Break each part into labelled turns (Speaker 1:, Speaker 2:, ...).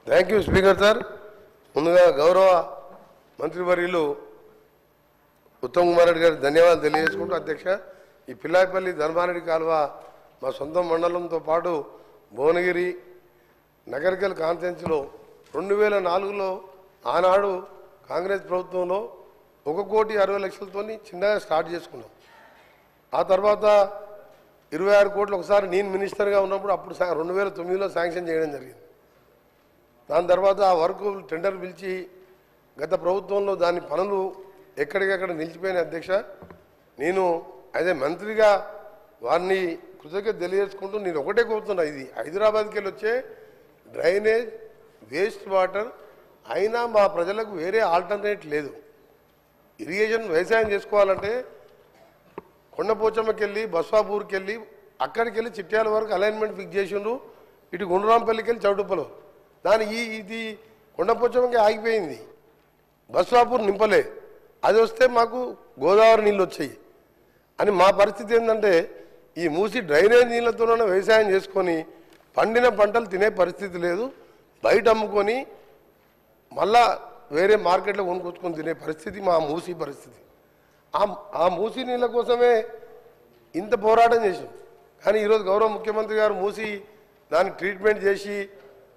Speaker 1: Thank you speaker sir. ముందుగా గౌరవ మంత్రివర్యులు ఉత్తమ్ కుమార్ రెడ్డి గారికి ధన్యవాదాలు తెలియజేసుకుంటూ అధ్యక్ష, ఈ పిల్లాయిపల్లి ధర్మారెడ్డి కాలువ మా సొంత మండలంతో పాటు భువనగిరి నగరికల్ కాన్ఫరెన్స్లో 2004లో ఆనాడు కాంగ్రెస్ ప్రభుత్వంలో 1,60,00,000 చిన్నగా స్టార్ట్ చేసుకున్నాం. ఆ తర్వాత 26 కోట్లు ఒకసారి నేను మినిస్టర్గా ఉన్నప్పుడు అప్పుడు 2009లో శాంక్షన్ చేయడం జరిగింది. దాని తర్వాత ఆ వర్క్ టెండర్ పిలిచి గత ప్రభుత్వంలో దాని పనులు ఎక్కడికక్కడ నిలిచిపోయిన అధ్యక్ష. నేను అదే మంత్రిగా వారిని కృతజ్ఞత తెలియజేసుకుంటూ నేను ఒకటే కోరుతున్నా, ఇది హైదరాబాద్కి వెళ్ళి వచ్చే డ్రైనేజ్ వేస్ట్ వాటర్ అయినా మా ప్రజలకు వేరే ఆల్టర్నేట్ లేదు. ఇరిగేషన్ వ్యవసాయం చేసుకోవాలంటే కొండపోచమ్మకి వెళ్ళి బస్వాపూర్కి వెళ్ళి అక్కడికి వెళ్ళి చిట్యాల వరకు అలైన్మెంట్ ఫిక్స్ చేసిండ్రు. ఇటు గుండ్రాంపల్లికి వెళ్ళి చౌటుప్పలు దాని ఇది కొండపోచమ్మకి ఆగిపోయింది, బస్వాపూర్ నింపలే. అది వస్తే మాకు గోదావరి నీళ్ళు వచ్చాయి అని మా పరిస్థితి ఏంటంటే ఈ మూసి డ్రైనేజ్ నీళ్ళతోనే వ్యవసాయం చేసుకొని పండిన పంటలు తినే పరిస్థితి లేదు, బయట అమ్ముకొని మళ్ళా వేరే మార్కెట్లో కొనుక్కొచ్చుకొని తినే పరిస్థితి మా మూసి పరిస్థితి. ఆ మూసి నీళ్ళ కోసమే ఇంత పోరాటం చేసాం. కానీ ఈరోజు గౌరవ ముఖ్యమంత్రి గారు మూసి దాన్ని ట్రీట్మెంట్ చేసి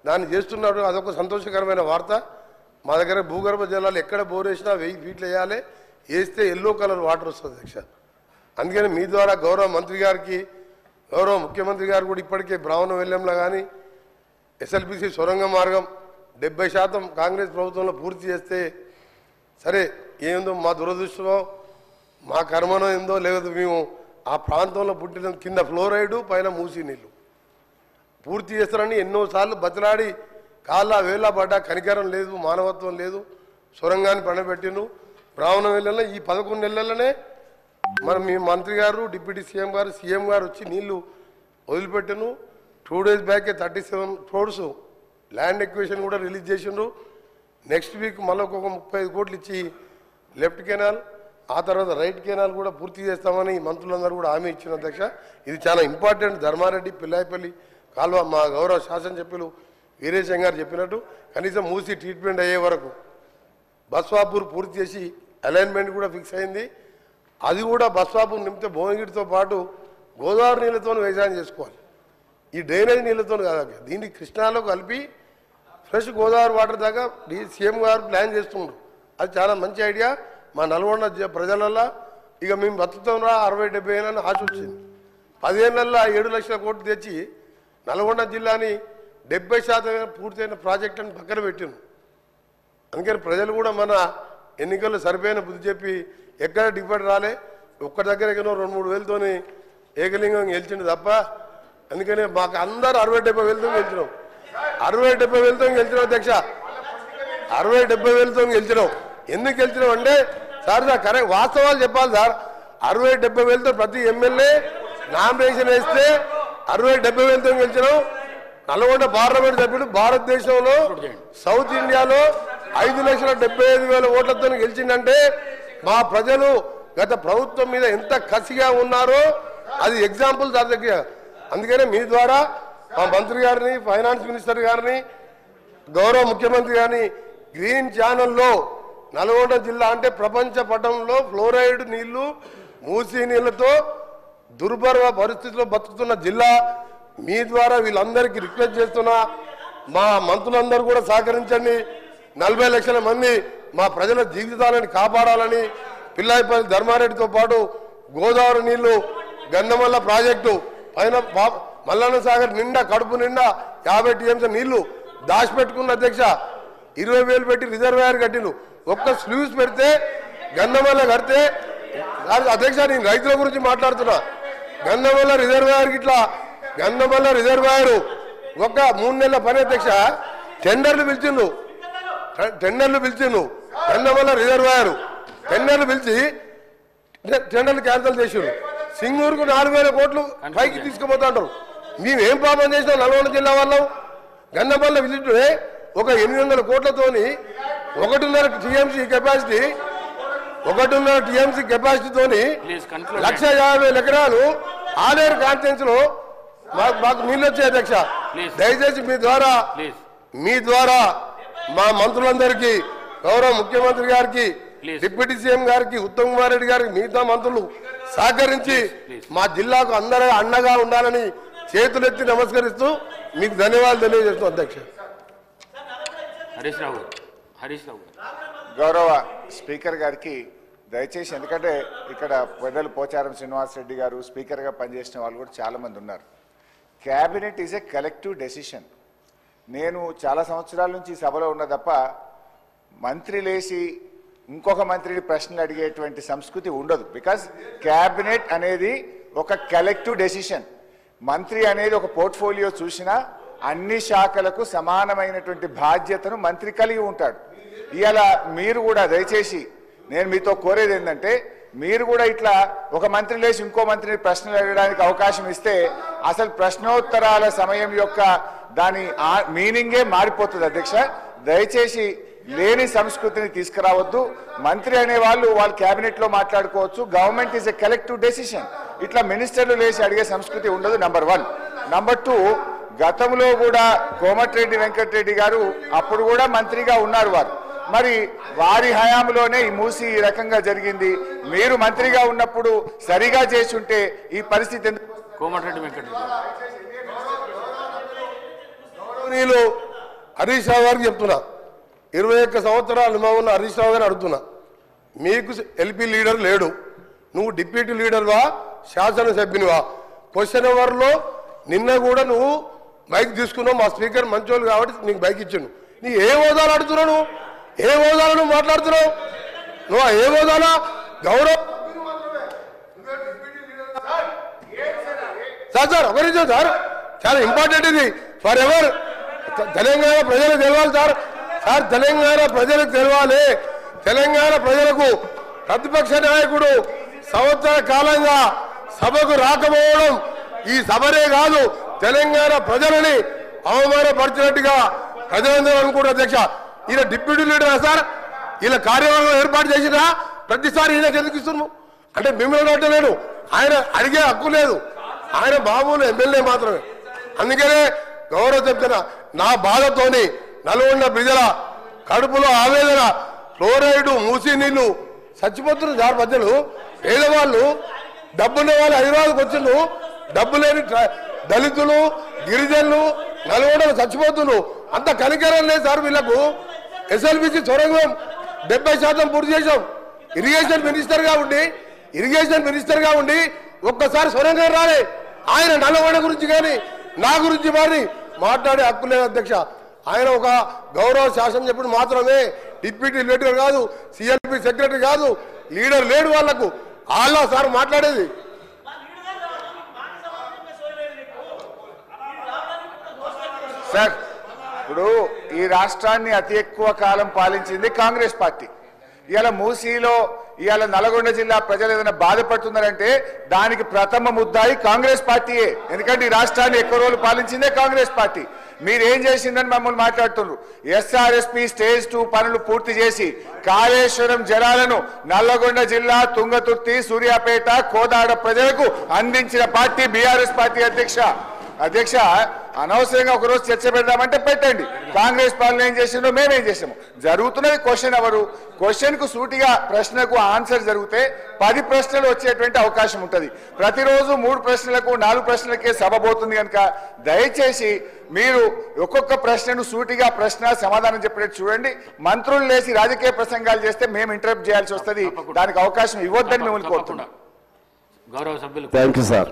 Speaker 1: దాన్ని చేస్తున్నాడు, అదొక సంతోషకరమైన వార్త. మా దగ్గర భూగర్భ జలాలు ఎక్కడ బోర్ వేసినా 1000 ఫీట్లు వేయాలి, వేస్తే ఎల్లో కలర్ వాటర్ వస్తుంది అధ్యక్ష. అందుకని మీ ద్వారా గౌరవ మంత్రి గారికి గౌరవ ముఖ్యమంత్రి గారు కూడా ఇప్పటికే బ్రాహ్మణ వెల్లంలో కానీ ఎస్ఎల్బిసి సొరంగ మార్గం 70% కాంగ్రెస్ ప్రభుత్వంలో పూర్తి చేస్తే సరే, ఏందో మా దురదృష్టమో మా కర్మనో ఏందో లేదు, మేము ఆ ప్రాంతంలో పుట్టిన కింద ఫ్లోరైడు పైన మూసి నీళ్ళు పూర్తి చేస్తారని ఎన్నోసార్లు బతిలాడి కాళ్ళ వేళ్ళ పడ్డా కనికరం లేదు, మానవత్వం లేదు. సొరంగాన్ని పండబెట్టిను బ్రాహ్మణ వెల్లంలో ఈ 11 నెలలనే మరి మీ మంత్రి గారు డిప్యూటీ సీఎం గారు సీఎం గారు వచ్చి నీళ్లు వదిలిపెట్టాను. 2 డేస్ బ్యాకే 37 crores ల్యాండ్ ఎక్విజిషన్ కూడా రిలీజ్ చేసిండ్రు. నెక్స్ట్ వీక్ మళ్ళీ ఒక 35 కోట్లు ఇచ్చి లెఫ్ట్ కెనాల్ ఆ తర్వాత రైట్ కెనాల్ కూడా పూర్తి చేస్తామని మంత్రులందరూ కూడా హామీ ఇచ్చిన అధ్యక్ష. ఇది చాలా ఇంపార్టెంట్. ధర్మారెడ్డి పిల్లాయిపల్లి కాలువ మా గౌరవ శాసనసభ్యులు వీరేశం గారు చెప్పినట్టు కనీసం మూసి ట్రీట్మెంట్ అయ్యే వరకు బస్వాపూర్ పూర్తి చేసి అలైన్మెంట్ కూడా ఫిక్స్ అయింది. అది కూడా బస్వాపూర్ నింపితే భువనగిరితో పాటు గోదావరి నీళ్ళతో వ్యవసాయం చేసుకోవాలి, ఈ డ్రైనేజ్ నీళ్ళతో కాదు. దీన్ని కృష్ణాలో కలిపి ఫ్రెష్ గోదావరి వాటర్ దాకా సీఎం గారు ప్లాన్ చేస్తుండ్రు. అది చాలా మంచి ఐడియా. మా నల్గొండ ప్రజలల్లో ఇక మేము బతుకుతాం రా 60-70 ఏళ్ళని ఆశ వచ్చింది. 10 ఏళ్ళల్లో 7 లక్షల కోట్లు తెచ్చి నల్గొండ జిల్లాని 70% పూర్తయిన ప్రాజెక్ట్ అని పక్కన పెట్టిండు. అందుకని ప్రజలు కూడా మన ఎన్నికల్లో సరిపోయిన బుద్ధి చెప్పి ఎక్కడ డిఫెక్ట్ రాలే, ఒక్క దగ్గర 2-3 వేలతోని ఏకలింగం గెలిచిండు తప్ప. అందుకని మాకు అందరూ 60-70 వేలతో గెలిచినాం, 60-70 వేలతో గెలిచినాం అధ్యక్ష, 60-70 వేలతో గెలిచినాం. ఎందుకు గెలిచినాం అంటే సార్ కరెక్ట్ వాస్తవాలు చెప్పాలి సార్. 60-70 వేలతో ప్రతి ఎమ్మెల్యే నామినేషన్ వేస్తే 60-70 వేలతో గెలిచినాం. నల్గొండ పార్లమెంట్ సభ్యుడు భారతదేశంలో సౌత్ ఇండియాలో 5,75,000 ఓట్లతో గెలిచిందంటే మా ప్రజలు గత ప్రభుత్వం మీద ఎంత కసిగా ఉన్నారో అది ఎగ్జాంపుల్ సార్ దగ్గర. అందుకనే మీ ద్వారా మా మంత్రి గారిని ఫైనాన్స్ మినిస్టర్ గారిని గౌరవ ముఖ్యమంత్రి గారిని గ్రీన్ ఛానల్లో నల్గొండ జిల్లా అంటే ప్రపంచ పటంలో ఫ్లోరైడ్ నీళ్లు మూసీ నీళ్లతో దుర్భర పరిస్థితుల్లో బతుకుతున్న జిల్లా. మీ ద్వారా వీళ్ళందరికీ రిక్వెస్ట్ చేస్తున్నా, మా మంత్రులందరూ కూడా సహకరించండి. 40 లక్షల మంది మా ప్రజల జీవితాలను కాపాడాలని పిల్లాయిపల్లి ధర్మారెడ్డితో పాటు గోదావరి నీళ్లు గంధమల్ల ప్రాజెక్టు పైన మల్లన్న సాగర్ నిండా కడుపు నిండా 50 TMC నీళ్లు దాచిపెట్టుకున్న అధ్యక్ష. 20,000 పెట్టి రిజర్వాయర్ కట్టిండు. ఒక్క స్లూస్ పెడితే గంధమల్ల కడితే అధ్యక్ష, నేను రైతుల గురించి మాట్లాడుతున్నా. గంధమల్ల రిజర్వాయర్ ఇట్లా గంధమల్ల రిజర్వాయర్ ఒక 3 నెలల పని అధ్యక్ష. టెండర్లు పిలిచిండు గంధమల్ల రిజర్వాయర్ టెండర్లు పిలిచి టెండర్లు క్యాన్సిల్ చేసిండు. సింగూరుకు 4,000 కోట్లు పైకి తీసుకుపోతుంటారు. మేమేం పాపం చేసినాం నల్గొండ జిల్లా వాళ్ళం? గంధమల్ల విజిట్ ఒక 800 కోట్లతోని 1.5 TMC కెపాసిటీ 1.5 TMC కెపాసిటీతోని 1,50,000 ఎకరాలు ఆలేరు కాన్ఫరెన్స్ లో మాకు నీళ్ళు వచ్చాయి అధ్యక్ష. దయచేసి మీ ద్వారా మీ ద్వారా మా మంత్రులందరికీ, గౌరవ ముఖ్యమంత్రి గారికి, డిప్యూటీ సీఎం గారికి, ఉత్తమ్ కుమార్ రెడ్డి గారికి, మిగతా మంత్రులు సహకరించి మా జిల్లాకు అందరూ అండగా ఉండాలని చేతులెత్తి నమస్కరిస్తూ మీకు ధన్యవాదాలు తెలియజేస్తున్నాం అధ్యక్ష.
Speaker 2: గౌరవ స్పీకర్ గారికి దయచేసి, ఎందుకంటే ఇక్కడ పెద్దలు పోచారం శ్రీనివాసరెడ్డి గారు స్పీకర్గా పనిచేసిన వాళ్ళు కూడా చాలామంది ఉన్నారు. Cabinet is a collective decision. నేను చాలా సంవత్సరాల నుంచి సభలో ఉన్న తప్ప మంత్రి లేచి ఇంకొక మంత్రిని ప్రశ్నలు అడిగేటువంటి సంస్కృతి ఉండదు. బికాజ్ క్యాబినెట్ అనేది ఒక కలెక్టివ్ డెసిషన్. మంత్రి అనేది ఒక పోర్ట్ఫోలియో చూసినా అన్ని శాఖలకు సమానమైనటువంటి బాధ్యతను మంత్రి కలిగి ఉంటాడు. ఇవాళ మీరు కూడా దయచేసి నేను మీతో కోరేది ఏంటంటే, మీరు కూడా ఇట్లా ఒక మంత్రి లేచి ఇంకో మంత్రిని ప్రశ్నలు అడగడానికి అవకాశం ఇస్తే అసలు ప్రశ్నోత్తరాల సమయం యొక్క దాని మీనింగే మారిపోతుంది అధ్యక్ష. దయచేసి లేని సంస్కృతిని తీసుకురావద్దు. మంత్రి అనే వాళ్ళు క్యాబినెట్ లో మాట్లాడుకోవచ్చు. Government is a collective decision. ఇట్లా మినిస్టర్లు లేచి అడిగే సంస్కృతి ఉండదు. నంబర్ 1. నంబర్ 2, గతంలో కూడా కోమటిరెడ్డి వెంకటరెడ్డి గారు అప్పుడు కూడా మంత్రిగా ఉన్నారు వారు. మరి వారి హయాంలోనే ఈ మూసి ఈ రకంగా జరిగింది. మీరు మంత్రిగా ఉన్నప్పుడు సరిగా చేసి ఉంటే ఈ పరిస్థితి ఎందుకు?
Speaker 3: కోమటిరెడ్డి వెంకటరెడ్డి
Speaker 1: హరీష్ రావు గారికి చెప్తున్నా, 21 సంవత్సరాలు అనుభవం ఉన్న హరీష్ రావు గారిని అడుగుతున్నా, మీకు ఎల్పీ లీడర్ లేడు, నువ్వు డిప్యూటీ లీడర్వా, శాసనసభ్యునివా? క్వశ్చన్ అవర్లో నిన్న కూడా నువ్వు బైక్ తీసుకున్నావు, మా స్పీకర్ మంచోళ్ళు కాబట్టి నీకు బైక్ ఇచ్చాను. నీ ఏ హోదాలు అడుగుతున్నావు? నువ్వు ఏ హోదాలో నువ్వు మాట్లాడుతున్నావు? నువ్వు ఏ హోదాలో? గౌరవ్ సార్ ఒక నిమిషం సార్, చాలా ఇంపార్టెంట్ ఇది ఫర్ ఎవర్. తెలంగాణ ప్రజలకు తెలవాలి సార్. తెలంగాణ ప్రజలకు తెలవాలి. తెలంగాణ ప్రజలకు ప్రతిపక్ష నాయకుడు సంవత్సర కాలంగా సభకు రాకపోవడం ఈ సభనే కాదు, తెలంగాణ ప్రజలని అవమానపరిచినట్టుగా ప్రజలందరూ అనుకుంటారు అధ్యక్ష. ఈయన డిప్యూటీ లీడర్ సార్, ఈయన కార్యవర్గం ఏర్పాటు చేసినా ప్రతిసారి ఈయన గెలిపిస్తున్నాము అంటే మిమ్మల్ని అంటలేడు, ఆయన అడిగే హక్కు లేదు, ఆయన మామూలు ఎమ్మెల్యే మాత్రమే. అందుకనే గౌరవ చెప్తున్నా, నా బాధతోని నల్గొండ ప్రజల కడుపులో ఆవేదన, ఫ్లోరైడ్ మూసి నీళ్లు చచ్చిపోతున్నారు సార్. ప్రజలు పేదవాళ్ళు, డబ్బున్న వాళ్ళు హైదరాబాద్కి వచ్చిండు, డబ్బు లేని దళితులు, గిరిజనులు నల్గొండలు చచ్చిపోతున్నారు. అంత కనికరం లేదు సార్ వీళ్లకు. ఎస్ఎల్బిసి సొరంగం 70% పూర్తి చేశాం. ఇరిగేషన్ మినిస్టర్గా ఉండి ఒక్కసారి సొరంగం రాలే. ఆయన నల్గొండ గురించి కానీ నా గురించి మరి మాట్లాడే హక్కు లేదు అధ్యక్ష. ఆయన ఒక గౌరవ శాసనం చెప్పుడు మాత్రమే, డిప్యూటీ లీడర్ కాదు, సిఎల్పి సెక్రటరీ కాదు, లీడర్ లేడు వాళ్లకు. వాళ్ళ సార్ మాట్లాడేది.
Speaker 2: సార్, ఇప్పుడు ఈ రాష్ట్రాన్ని అతి ఎక్కువ కాలం పాలించింది కాంగ్రెస్ పార్టీ. ఇవాళ మూసీలో ఇవాళ నల్గొండ జిల్లా ప్రజలు ఏదైనా బాధపడుతున్నారంటే దానికి ప్రథమ ముద్దాయి కాంగ్రెస్ పార్టీయే. ఎందుకంటే ఈ రాష్ట్రాన్ని ఎక్కువ రోజులు పాలించిందే కాంగ్రెస్ పార్టీ. మీరేం చేసిందని మమ్మల్ని మాట్లాడుతున్నారు. ఎస్ఆర్ఎస్పీ స్టేజ్ 2 పనులు పూర్తి చేసి కాళేశ్వరం జలాలను నల్లగొండ జిల్లా తుంగతుర్తి, సూర్యాపేట, కోదాడ ప్రజలకు అందించిన పార్టీ బీఆర్ఎస్ పార్టీ అధ్యక్ష. అనవసరంగా ఒకరోజు చర్చ పెడదామంటే పెట్టండి. కాంగ్రెస్ పాలన ఏం చేసిందో మేమేం చేసాము. జరుగుతున్నది క్వశ్చన్ అవరు. క్వశ్చన్కు సూటిగా ప్రశ్నకు ఆన్సర్ జరిగితే 10 ప్రశ్నలు వచ్చేటువంటి అవకాశం ఉంటుంది. ప్రతిరోజు 3 ప్రశ్నలకు 4 ప్రశ్నలకే సభ పోతుంది కనుక దయచేసి మీరు ఒక్కొక్క ప్రశ్నను సూటిగా ప్రశ్న సమాధానం చెప్పేట్టు చూడండి. మంత్రులు లేసి రాజకీయ ప్రసంగాలు చేస్తే మేము ఇంటరప్ట్ చేయాల్సి వస్తుంది. దానికి అవకాశం ఇవ్వద్దని మిమ్మల్ని కోరుతున్నాం.
Speaker 3: గౌరవ సభ్యులు
Speaker 4: థ్యాంక్ యూ సార్.